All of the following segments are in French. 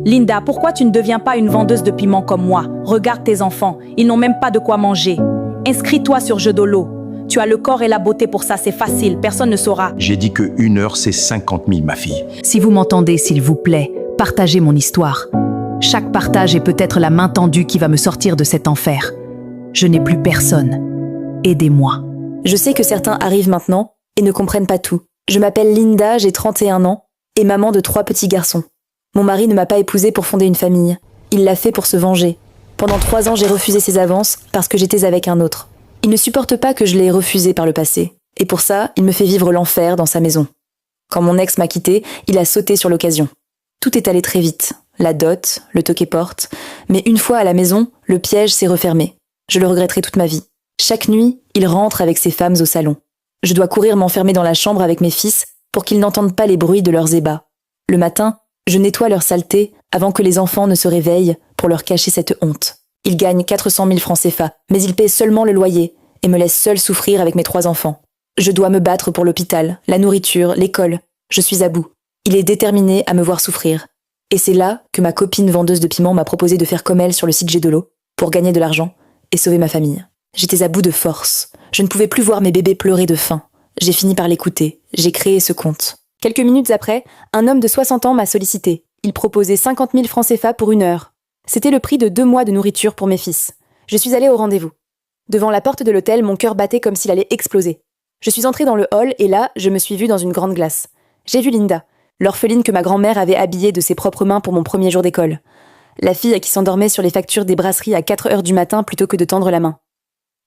Linda, pourquoi tu ne deviens pas une vendeuse de piments comme moi? Regarde tes enfants, ils n'ont même pas de quoi manger. Inscris-toi sur Jeux de l'eau. Tu as le corps et la beauté pour ça, c'est facile, personne ne saura. J'ai dit que 1 heure, c'est 50 000, ma fille. Si vous m'entendez, s'il vous plaît, partagez mon histoire. Chaque partage est peut-être la main tendue qui va me sortir de cet enfer. Je n'ai plus personne. Aidez-moi. Je sais que certains arrivent maintenant et ne comprennent pas tout. Je m'appelle Linda, j'ai 31 ans et maman de 3 petits garçons. Mon mari ne m'a pas épousée pour fonder une famille. Il l'a fait pour se venger. Pendant 3 ans, j'ai refusé ses avances parce que j'étais avec un autre. Il ne supporte pas que je l'ai refusé par le passé. Et pour ça, il me fait vivre l'enfer dans sa maison. Quand mon ex m'a quitté, il a sauté sur l'occasion. Tout est allé très vite. La dot, le toquet-porte. Mais une fois à la maison, le piège s'est refermé. Je le regretterai toute ma vie. Chaque nuit, il rentre avec ses femmes au salon. Je dois courir m'enfermer dans la chambre avec mes fils pour qu'ils n'entendent pas les bruits de leurs ébats. Le matin, je nettoie leur saleté avant que les enfants ne se réveillent pour leur cacher cette honte. Il gagne 400 000 francs CFA, mais il paie seulement le loyer et me laisse seule souffrir avec mes 3 enfants. Je dois me battre pour l'hôpital, la nourriture, l'école. Je suis à bout. Il est déterminé à me voir souffrir. Et c'est là que ma copine vendeuse de piments m'a proposé de faire comme elle sur le site Jeux de l'eau pour gagner de l'argent et sauver ma famille. J'étais à bout de force. Je ne pouvais plus voir mes bébés pleurer de faim. J'ai fini par l'écouter. J'ai créé ce compte. Quelques minutes après, un homme de 60 ans m'a sollicité. Il proposait 50 000 francs CFA pour 1 heure. C'était le prix de 2 mois de nourriture pour mes fils. Je suis allée au rendez-vous. Devant la porte de l'hôtel, mon cœur battait comme s'il allait exploser. Je suis entrée dans le hall et là, je me suis vue dans une grande glace. J'ai vu Linda, l'orpheline que ma grand-mère avait habillée de ses propres mains pour mon premier jour d'école. La fille qui s'endormait sur les factures des brasseries à 4 heures du matin plutôt que de tendre la main.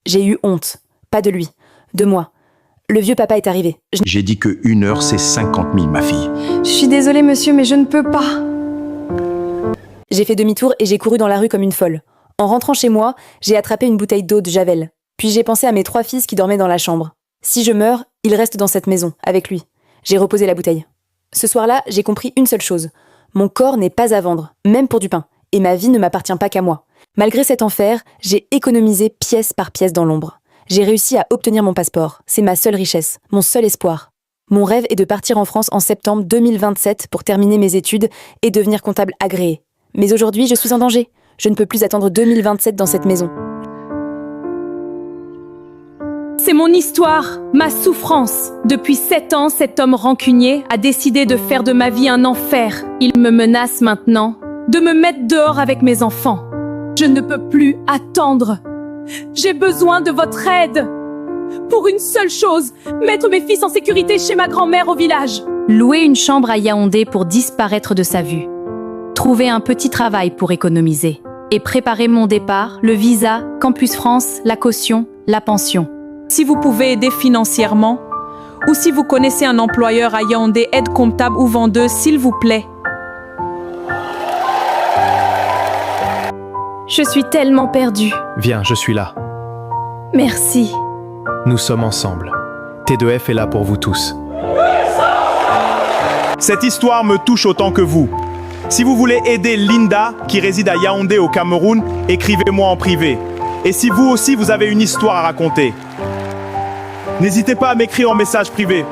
J'ai eu honte. Pas de lui. De moi. Le vieux papa est arrivé. J'ai dit que 1 heure, c'est 50 000, ma fille. Je suis désolée, monsieur, mais je ne peux pas. J'ai fait demi-tour et j'ai couru dans la rue comme une folle. En rentrant chez moi, j'ai attrapé une bouteille d'eau de Javel. Puis j'ai pensé à mes 3 fils qui dormaient dans la chambre. Si je meurs, ils restent dans cette maison, avec lui. J'ai reposé la bouteille. Ce soir-là, j'ai compris une seule chose. Mon corps n'est pas à vendre, même pour du pain. Et ma vie ne m'appartient pas qu'à moi. Malgré cet enfer, j'ai économisé pièce par pièce dans l'ombre. J'ai réussi à obtenir mon passeport. C'est ma seule richesse, mon seul espoir. Mon rêve est de partir en France en septembre 2027 pour terminer mes études et devenir comptable agréé. Mais aujourd'hui, je suis en danger. Je ne peux plus attendre 2027 dans cette maison. C'est mon histoire, ma souffrance. Depuis 7 ans, cet homme rancunier a décidé de faire de ma vie un enfer. Il me menace maintenant de me mettre dehors avec mes enfants. Je ne peux plus attendre. J'ai besoin de votre aide. Pour une seule chose, mettre mes fils en sécurité chez ma grand-mère au village. Louer une chambre à Yaoundé pour disparaître de sa vue. Trouver un petit travail pour économiser. Et préparer mon départ, le visa, Campus France, la caution, la pension. Si vous pouvez aider financièrement, ou si vous connaissez un employeur à Yaoundé, aide comptable ou vendeuse, s'il vous plaît. Je suis tellement perdue. Viens, je suis là. Merci. Nous sommes ensemble. T2F est là pour vous tous. Cette histoire me touche autant que vous. Si vous voulez aider Linda, qui réside à Yaoundé au Cameroun, écrivez-moi en privé. Et si vous aussi vous avez une histoire à raconter, n'hésitez pas à m'écrire en message privé.